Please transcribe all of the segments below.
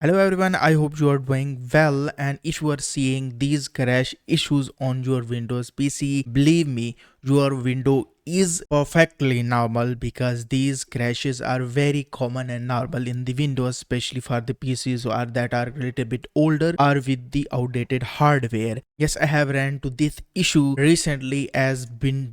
Hello everyone, I hope you are doing well, and if you are seeing these crash issues on your Windows PC, believe me, your window is perfectly normal because these crashes are very common and normal in the Windows, especially for the PCs or that are a little bit older or with the outdated hardware. Yes, I have ran to this issue recently as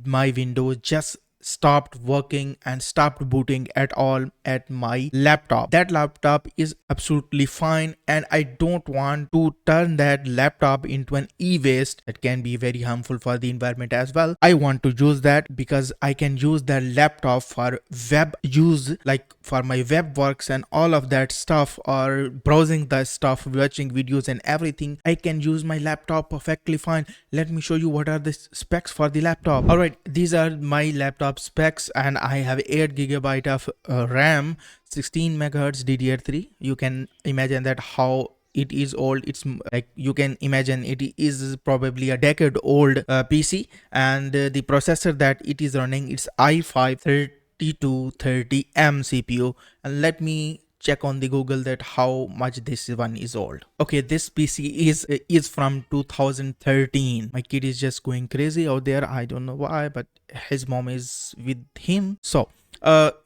my Windows just stopped working and stopped booting at all at my laptop. That laptop is absolutely fine, and I don't want to turn that laptop into an e-waste that can be very harmful for the environment as well. I want to use that because I can use that laptop for web use, like for my web works and all of that stuff, or browsing the stuff, watching videos and everything. I can use my laptop perfectly fine. Let me show you what are the specs for the laptop. All right, these are my laptop specs, and I have 8 GB of RAM, 16 megahertz DDR3. You can imagine that how it is old. It's like you can imagine it is probably a decade old PC, and the processor that it is running, it's i5 3230M CPU. And let me check on the Google that how much this one is old. Okay, this PC is from 2013. My kid is just going crazy out there. I don't know why, but his mom is with him. So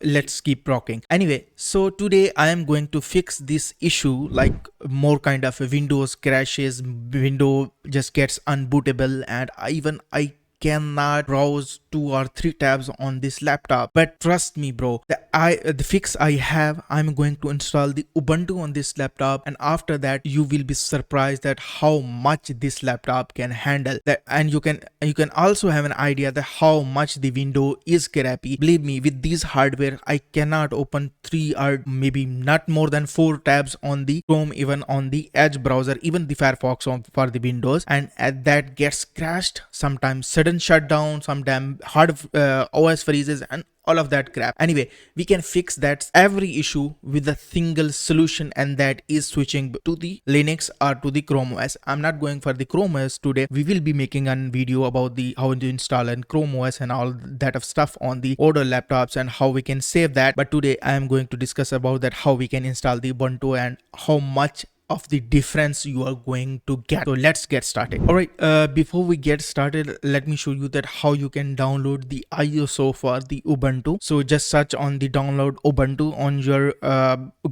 let's keep rocking. Anyway, so today I am going to fix this issue, like more kind of Windows crashes, window just gets unbootable, and I cannot browse 2 or 3 tabs on this laptop. But trust me bro, the fix I have, I'm going to install the Ubuntu on this laptop, and after that you will be surprised at how much this laptop can handle that. And you can also have an idea that how much the window is crappy. Believe me, with this hardware I cannot open 3 or maybe not more than 4 tabs on the Chrome, even on the Edge browser, even the Firefox for the Windows, and that gets crashed, sometimes sudden shutdown, sometimes hard OS freezes, and all of that crap. Anyway, we can fix that every issue with a single solution, and that is switching to the Linux or to the Chrome OS. I'm not going for the Chrome OS today. We will be making a video about the how to install and Chrome OS and all that of stuff on the older laptops and how we can save that. But today I am going to discuss about that how we can install the Ubuntu and how much of the difference you are going to get. So let's get started. All right, before we get started, let me show you that how you can download the ISO for the Ubuntu. So just search on the download Ubuntu on your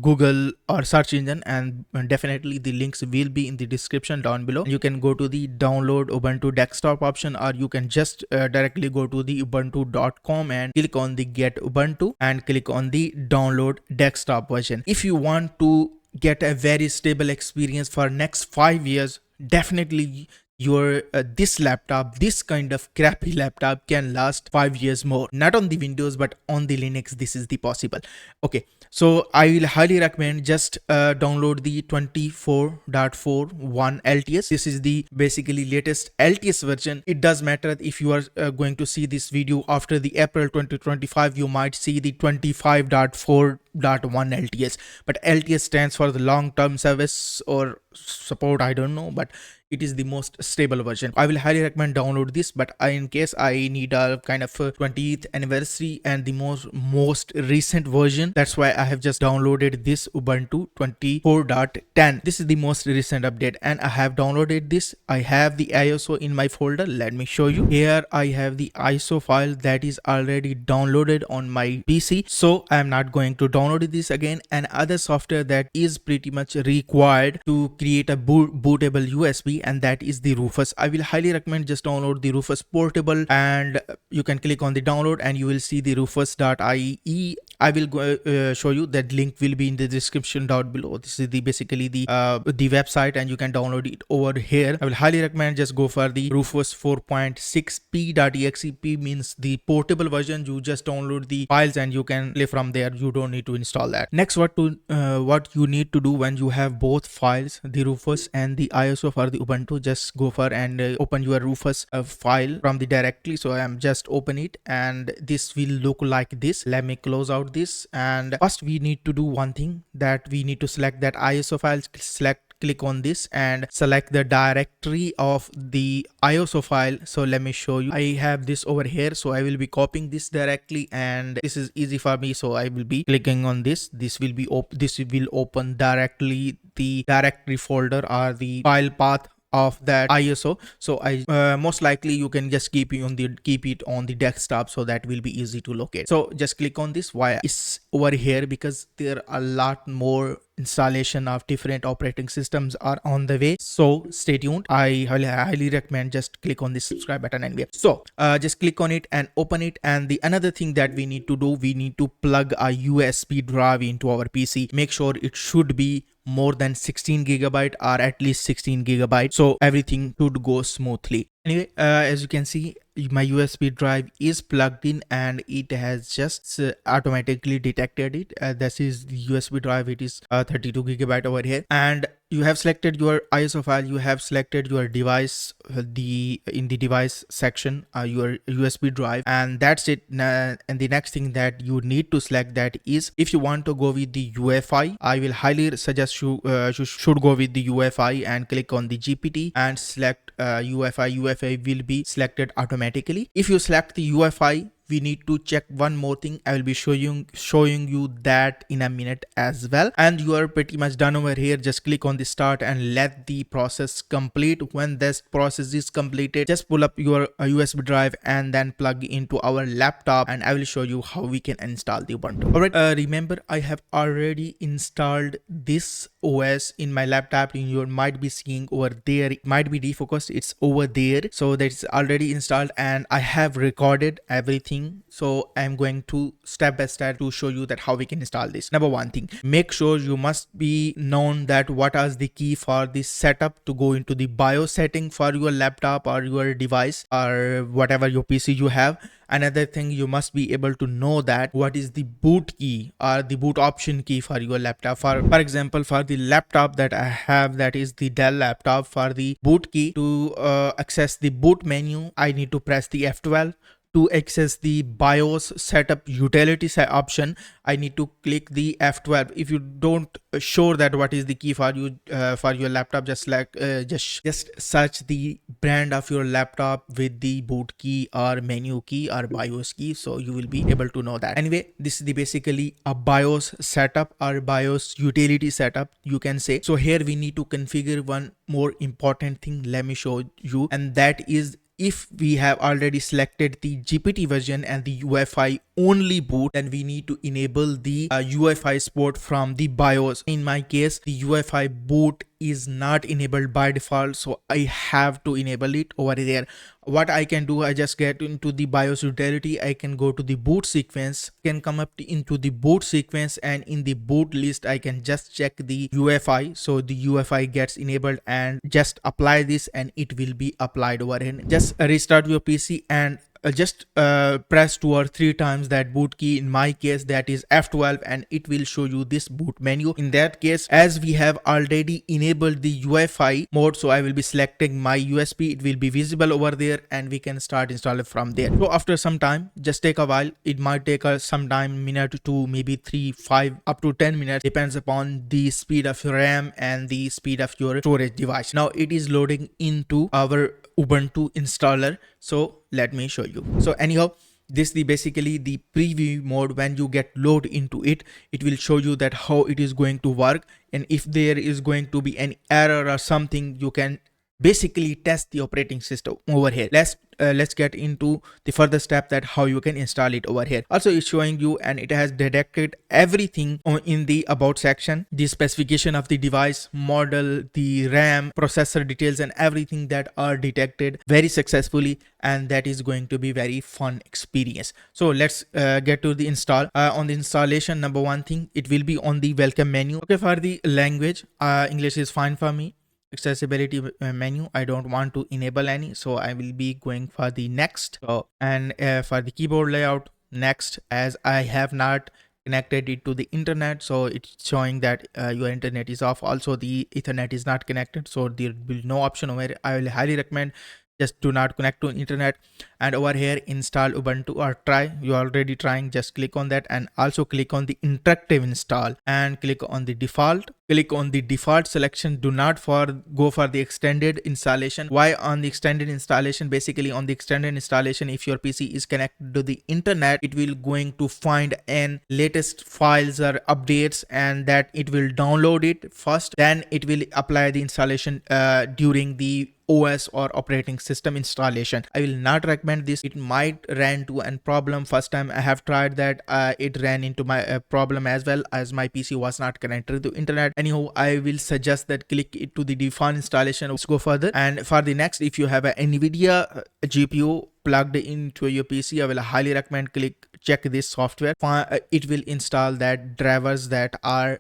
Google or search engine, and definitely the links will be in the description down below. You can go to the download Ubuntu desktop option, or you can just directly go to the ubuntu.com and click on the get Ubuntu and click on the download desktop version. If you want to get a very stable experience for next 5 years, definitely your this laptop, this kind of crappy laptop, can last 5 years more. Not on the Windows, but on the Linux, this is the possible. Okay, so I will highly recommend just download the 24.41 LTS. This is the basically latest LTS version. It does matter if you are going to see this video after the April 2025, you might see the 25.4.1 LTS, but LTS stands for the long-term service or support, I don't know, but it is the most stable version. I will highly recommend download this, but in case I need a kind of 20th anniversary and the most recent version, that's why I have just downloaded this Ubuntu 24.10. This is the most recent update, and I have downloaded this. I have the ISO in my folder. Let me show you. Here I have the ISO file that is already downloaded on my PC, so I am not going to download this again. And other software that is pretty much required to create a bootable USB, and that is the Rufus. I will highly recommend just download the Rufus portable, and you can click on the download and you will see the rufus.ie. I will go, show you that link will be in the description down below. This is basically the website, and you can download it over here. I will highly recommend just go for the Rufus 4.6p.exe. P means the portable version. You just download the files and you can play from there. You don't need to install that. Next, what you need to do when you have both files, the Rufus and the ISO for the Ubuntu, just go for and open your Rufus file from the directly. So I am just open it, and this will look like this. Let me close out this, and first we need to do one thing, that we need to select that ISO file, select click on this and select the directory of the ISO file. So let me show you. I have this over here, so I will be copying this directly, and this is easy for me, so I will be clicking on this. This will open directly the directory folder or the file path of that ISO. So I most likely you can just keep it on the desktop, so that will be easy to locate. So just click on this. Why it's over here? Because there are a lot more installation of different operating systems are on the way, so stay tuned. I highly recommend just click on the subscribe button and so just click on it and open it. And the another thing that we need to do, we need to plug a USB drive into our PC. Make sure it should be more than 16 gigabyte or at least 16 gigabyte, so everything should go smoothly. Anyway, as you can see, my USB drive is plugged in and it has just automatically detected it. This is the USB drive. It is 32 gigabyte over here, and you have selected your ISO file, you have selected your device, in the device section, your USB drive, and that's it. And the next thing that you need to select, that is, if you want to go with the UEFI, I will highly suggest you should go with the UEFI and click on the GPT and select UEFI. UEFI will be selected automatically. If you select the UEFI, we need to check one more thing. I will be showing you that in a minute as well. And you are pretty much done over here. Just click on the start and let the process complete. When this process is completed, just pull up your USB drive and then plug into our laptop, and I will show you how we can install the Ubuntu. Alright, remember, I have already installed this OS in my laptop. You might be seeing over there, it might be defocused, it's over there. So that's already installed, and I have recorded everything. So I'm going to step by step to show you that how we can install this. Number one thing, make sure you must be known that what is the key for this setup to go into the BIOS setting for your laptop or your device or whatever your PC you have. Another thing, you must be able to know that what is the boot key or the boot option key for your laptop. For example, for the laptop that I have, that is the Dell laptop, for the boot key to access the boot menu, I need to press the F12. To access the BIOS setup utility option, I need to click the F12. If you don't sure that what is the key for you for your laptop, just search the brand of your laptop with the boot key or menu key or BIOS key, so you will be able to know that. Anyway, this is basically a BIOS setup or BIOS utility setup, you can say. So here we need to configure one more important thing. Let me show you, and that is, if we have already selected the GPT version and the UEFI only boot, then we need to enable the UEFI support from the BIOS. In my case, the UEFI boot is not enabled by default, so I have to enable it over there. What I can do, I just get into the BIOS utility, I can go to the boot sequence, can come up into the boot sequence, and in the boot list I can just check the UEFI. So the UEFI gets enabled, and just apply this and it will be applied over here. Just restart your PC and just press 2 or 3 times that boot key. In my case, that is F12, and it will show you this boot menu. In that case, as we have already enabled the UEFI mode, so I will be selecting my USB. It will be visible over there, and we can start installing from there. So after some time, just take a while. It might take some time, minute to maybe 3, 5, up to 10 minutes, depends upon the speed of your RAM and the speed of your storage device. Now it is loading into our Ubuntu installer, so let me show you. So anyhow, this is basically the preview mode. When you get load into it, it will show you that how it is going to work, and if there is going to be any error or something, you can basically test the operating system over here. Let's get into the further step, that how you can install it over here. Also, it's showing you, and it has detected everything in the about section, the specification of the device, model, the RAM, processor details, and everything that are detected very successfully, and that is going to be very fun experience. So let's get to the install. On the installation, number one thing, it will be on the welcome menu. Okay, for the language, English is fine for me. Accessibility menu, I don't want to enable any, so I will be going for the next. And for the keyboard layout, next, as I have not connected it to the internet, so it's showing that your internet is off. Also, the Ethernet is not connected, so there will be no option over here. I will highly recommend just do not connect to internet. And over here, install Ubuntu or try. You are already trying, just click on that, and also click on the interactive install and click on the default. Click on the default selection. Do not go for the extended installation. Why on the extended installation? Basically on the extended installation, if your PC is connected to the internet, it will going to find an latest files or updates, and that it will download it first, then it will apply the installation during the OS or operating system installation. I will not recommend this. It might ran to a problem. First time I have tried that, it ran into my problem as well, as my PC was not connected to internet. Anyhow, I will suggest that click it to the default installation. Let's go further. And for the next, if you have a NVIDIA GPU plugged into your PC, I will highly recommend check this software. It will install that drivers that are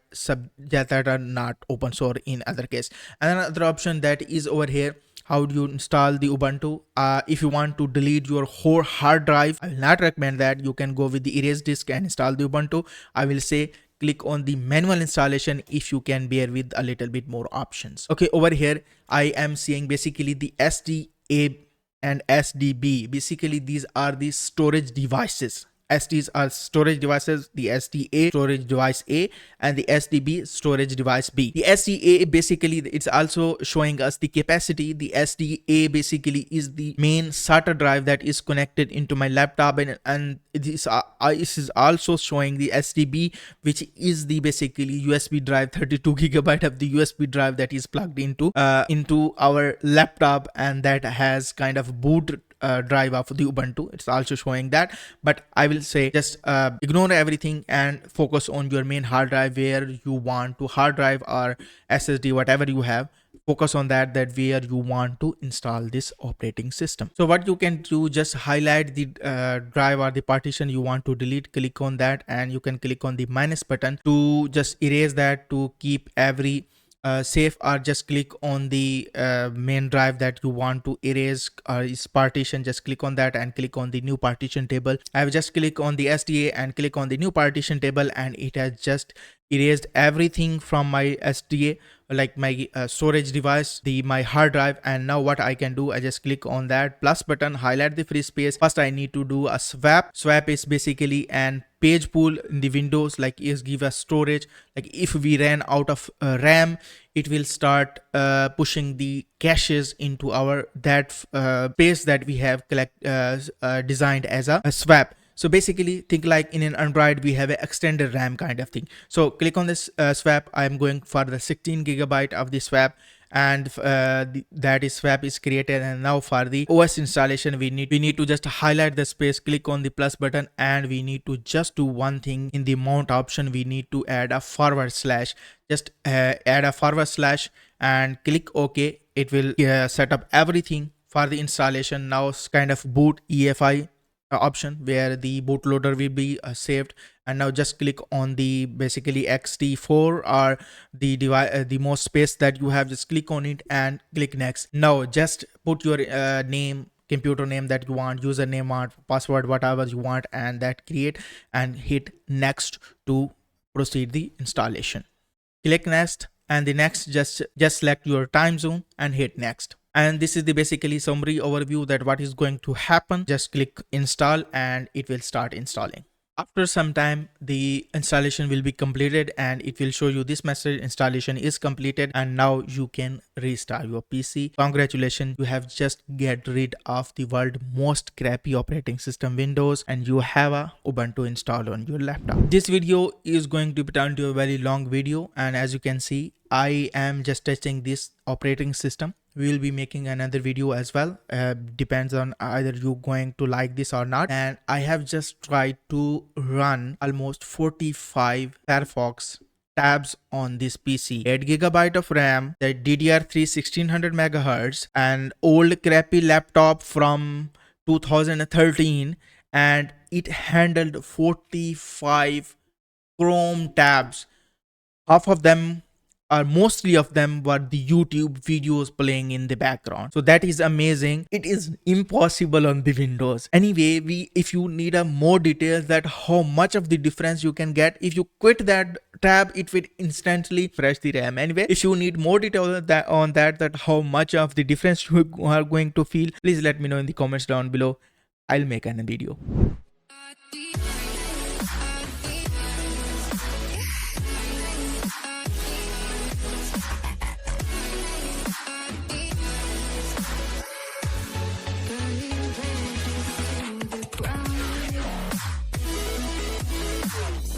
not open source in other case. And another option that is over here, how do you install the Ubuntu? If you want to delete your whole hard drive, I will not recommend that. You can go with the erase disk and install the Ubuntu. I will say click on the manual installation if you can bear with a little bit more options. Okay, over here I am seeing basically the SDA and SDB. Basically these are the storage devices. SDs are storage devices, the SDA storage device A and the SDB storage device B. The SDA basically, it's also showing us the capacity. The SDA basically is the main SATA drive that is connected into my laptop, and this is also showing the SDB, which is the basically USB drive, 32 gigabyte of the USB drive that is plugged into our laptop, and that has kind of boot drive of the Ubuntu. It's also showing that, but I will say just ignore everything and focus on your main hard drive, where you want to hard drive or SSD, whatever you have. Focus on that where you want to install this operating system. So what you can do, just highlight the drive or the partition you want to delete, click on that, and you can click on the minus button to just erase that, to keep every safe, or just click on the main drive that you want to erase is partition. Just click on that and click on the new partition table. I have just click on the SDA and click on the new partition table, and it has just erased everything from my SDA, like my storage device, my hard drive. And now what I can do, I just click on that plus button, highlight the free space. First I need to do a swap. Swap is basically an page pool in the Windows, like is give us storage. Like if we ran out of RAM, it will start pushing the caches into our space that we have designed as a swap. So basically think like in an Android we have an extended RAM kind of thing. So click on this swap. I'm going for the 16 gigabyte of the swap, and that is swap is created. And now for the OS installation, we need to just highlight the space, click on the plus button, and we need to just do one thing. In the mount option, we need to add a forward slash. Just add a forward slash and click OK. It will set up everything for the installation. Now it's kind of boot EFI option where the bootloader will be saved. And now just click on the basically XT4 or the device, the most space that you have. Just click on it and click next. Now just put your name, computer name that you want, username or password, whatever you want, and that create, and hit next to proceed the installation. Click next, and the next just select your time zone and hit next. And this is the basically summary overview that what is going to happen. Just click install and it will start installing. After some time, the installation will be completed and it will show you this message: installation is completed, and now you can restart your PC. Congratulations, you have just get rid of the world most crappy operating system Windows, and you have a Ubuntu installed on your laptop. This video is going to be turned to a very long video, and as you can see, I am just testing this operating system. We will be making another video as well. Depends on either you going to like this or not. And I have just tried to run almost 45 Firefox tabs on this PC. 8 GB of RAM, the DDR3 1600 MHz, an old crappy laptop from 2013, and it handled 45 Chrome tabs. Half of them or mostly of them were the YouTube videos playing in the background. So that is amazing. It is impossible on the Windows. Anyway, if you need a more details that how much of the difference you can get, if you quit that tab, it will instantly refresh the RAM. Anyway, if you need more detail that how much of the difference you are going to feel, please let me know in the comments down below. I'll make an video.